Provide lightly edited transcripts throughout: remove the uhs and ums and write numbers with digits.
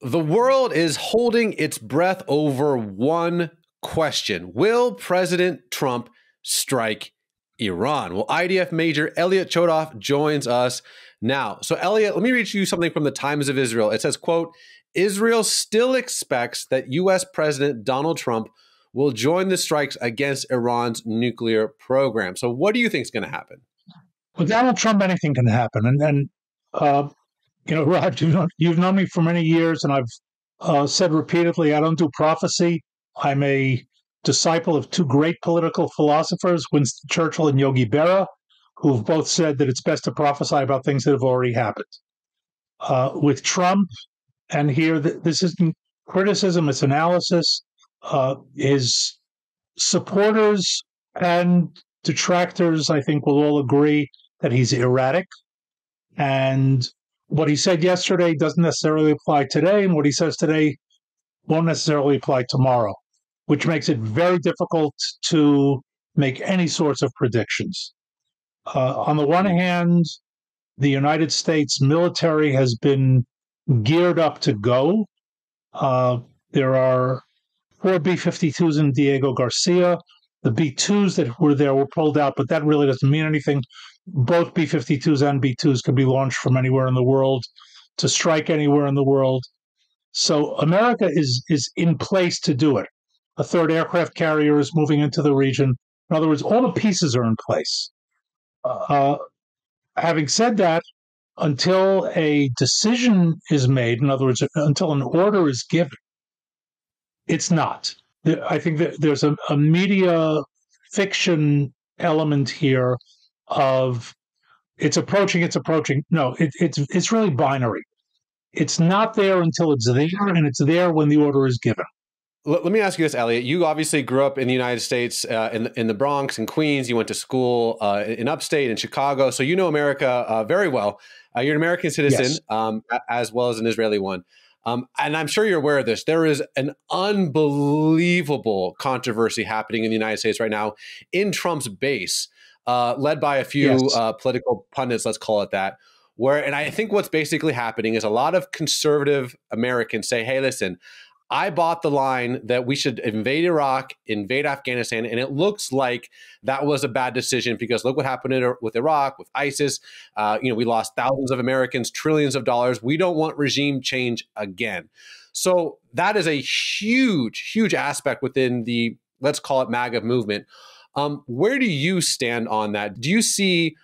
The world is holding its breath over one question. Will President Trump strike Iran? Well, IDF Major Elliot Chodoff joins us now. So, Elliot, let me read you something from the Times of Israel. It says, quote, Israel still expects that U.S. President Donald Trump will join the strikes against Iran's nuclear program. So what do you think is going to happen? With Donald Trump, anything can happen. Rod, you've known me for many years, and I've said repeatedly, I don't do prophecy. I'm a disciple of two great political philosophers, Winston Churchill and Yogi Berra, who've both said that it's best to prophesy about things that have already happened. With Trump, and here, this isn't criticism, it's analysis. His supporters and detractors, I think, will all agree that he's erratic. And what he said yesterday doesn't necessarily apply today, and what he says today won't necessarily apply tomorrow, which makes it very difficult to make any sorts of predictions. On the one hand, the United States military has been geared up to go. There are 4 B-52s in Diego Garcia. The B-2s that were there were pulled out, but that really doesn't mean anything. Both B-52s and B-2s can be launched from anywhere in the world to strike anywhere in the world. So America is in place to do it. A third aircraft carrier is moving into the region. In other words, all the pieces are in place. Having said that, until a decision is made, in other words, until an order is given, it's not. I think that there's a media fiction element here of it's approaching. No, it's really binary. It's not there until it's there, and it's there when the order is given. Let me ask you this, Elliot. You obviously grew up in the United States, in the Bronx and Queens. You went to school in upstate in Chicago, so you know America very well. You're an American citizen, yes, as well as an Israeli one. And I'm sure you're aware of this. There is an unbelievable controversy happening in the United States right now in Trump's base, led by a few political pundits, let's call it that. And I think what's basically happening is a lot of conservative Americans say, hey, listen, I bought the line that we should invade Iraq, invade Afghanistan, and it looks like that was a bad decision because look what happened with Iraq, with ISIS. We lost thousands of Americans, trillions of dollars. We don't want regime change again. So that is a huge, huge aspect within the, let's call it MAGA movement. Where do you stand on that? Do you see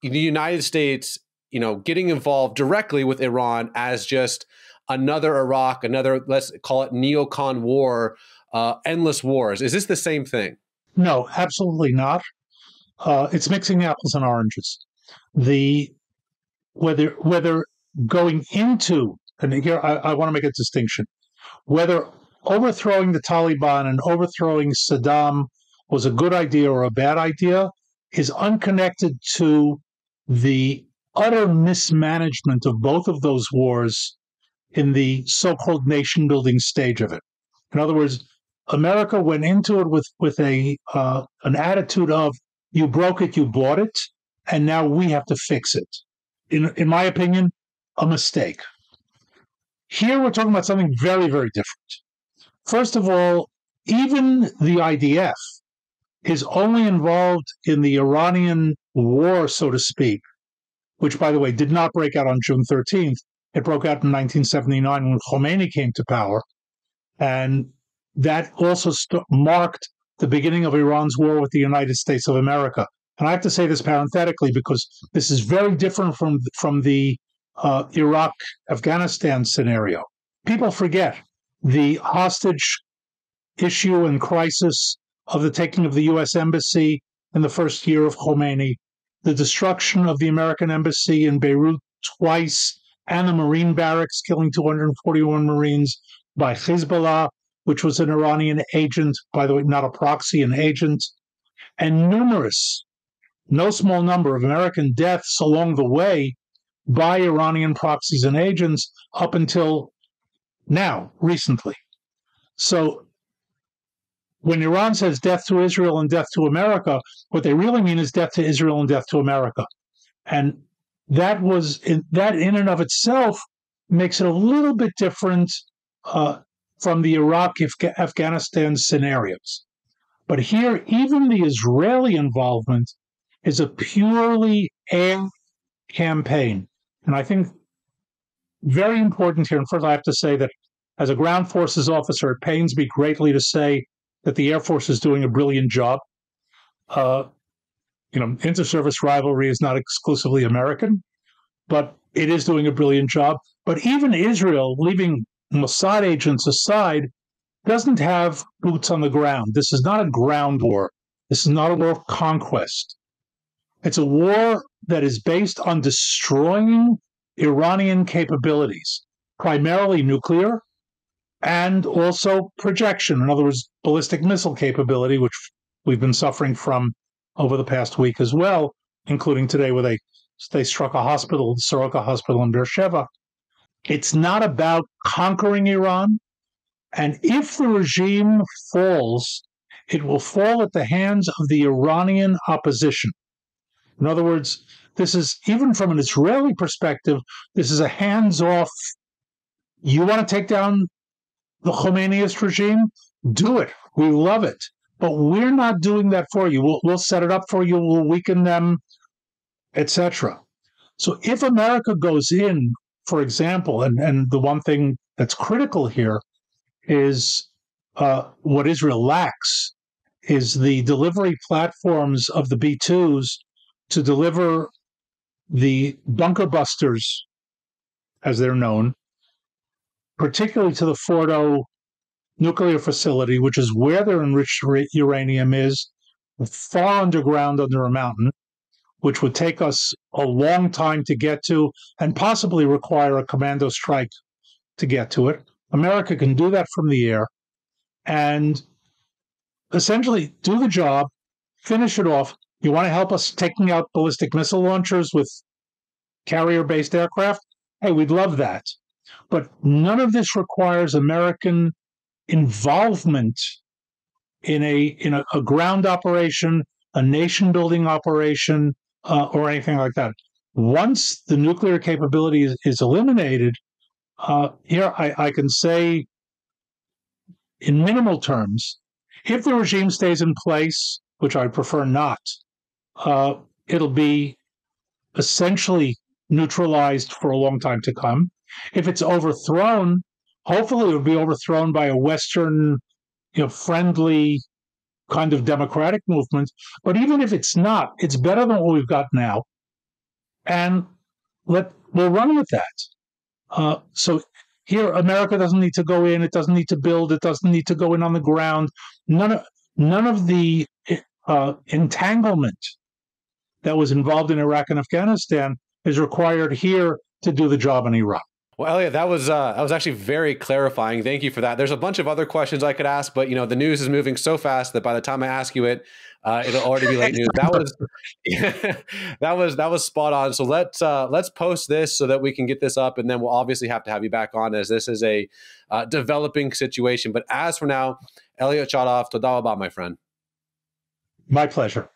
the United States, getting involved directly with Iran as just another Iraq, another, let's call it neocon war, endless wars? Is this the same thing? No, absolutely not. It's mixing apples and oranges. Whether going into, and here I want to make a distinction, whether overthrowing the Taliban and overthrowing Saddam was a good idea or a bad idea is unconnected to the utter mismanagement of both of those wars in the so-called nation-building stage of it. In other words, America went into it with an attitude of, you broke it, you bought it, and now we have to fix it. In my opinion, a mistake. Here we're talking about something very, very different. First of all, even the IDF is only involved in the Iranian war, so to speak, which, by the way, did not break out on June 13th. It broke out in 1979 when Khomeini came to power. And that also marked the beginning of Iran's war with the United States of America. And I have to say this parenthetically because this is very different from the Iraq-Afghanistan scenario. People forget the hostage issue and crisis of the taking of the U.S. Embassy in the first year of Khomeini, the destruction of the American embassy in Beirut twice, and the Marine barracks, killing 241 Marines by Hezbollah, which was an Iranian agent, by the way, not a proxy, an agent, and numerous, no small number of American deaths along the way by Iranian proxies and agents up until now, recently. So when Iran says death to Israel and death to America, what they really mean is death to Israel and death to America. And that in and of itself makes it a little bit different from the Iraq-Afghanistan scenarios. But here, even the Israeli involvement is a purely air campaign. And I think very important here, and first I have to say that as a ground forces officer, it pains me greatly to say that the Air Force is doing a brilliant job. Inter-service rivalry is not exclusively American, but it is doing a brilliant job. But even Israel, leaving Mossad agents aside, doesn't have boots on the ground. This is not a ground war. This is not a war of conquest. It's a war that is based on destroying Iranian capabilities, primarily nuclear, and also projection. In other words, ballistic missile capability, which we've been suffering from over the past week as well, including today where they struck a hospital, the Soroka Hospital in Beersheba. It's not about conquering Iran. And if the regime falls, it will fall at the hands of the Iranian opposition. In other words, this is, even from an Israeli perspective, this is a hands-off. You want to take down the Khomeiniist regime? Do it. We love it. But we're not doing that for you. We'll set it up for you. We'll weaken them, etc. So if America goes in, for example, and the one thing that's critical here is what Israel lacks is the delivery platforms of the B-2s to deliver the bunker busters, as they're known, particularly to the Fordo nuclear facility, which is where their enriched uranium is, far underground under a mountain, which would take us a long time to get to and possibly require a commando strike to get to it. America can do that from the air and essentially do the job, finish it off. You want to help us taking out ballistic missile launchers with carrier-based aircraft? Hey, we'd love that. But none of this requires American involvement in a ground operation, a nation-building operation, or anything like that. Once the nuclear capability is eliminated, here I can say in minimal terms, if the regime stays in place, which I prefer not, it'll be essentially neutralized for a long time to come. If it's overthrown, hopefully it'll be overthrown by a Western, friendly kind of democratic movement. But even if it's not, it's better than what we've got now. And we'll run with that. So here, America doesn't need to go in. It doesn't need to build. It doesn't need to go in on the ground. None of the entanglement that was involved in Iraq and Afghanistan is required here to do the job in Iraq. Well, Elliot, that was actually very clarifying. Thank you for that. There's a bunch of other questions I could ask, but the news is moving so fast that by the time I ask you it, it'll already be late news. That was spot on. So let's post this so that we can get this up, and then we'll obviously have to have you back on, as this is a developing situation. But as for now, Elliot Chodoff, toda rabah, my friend. My pleasure.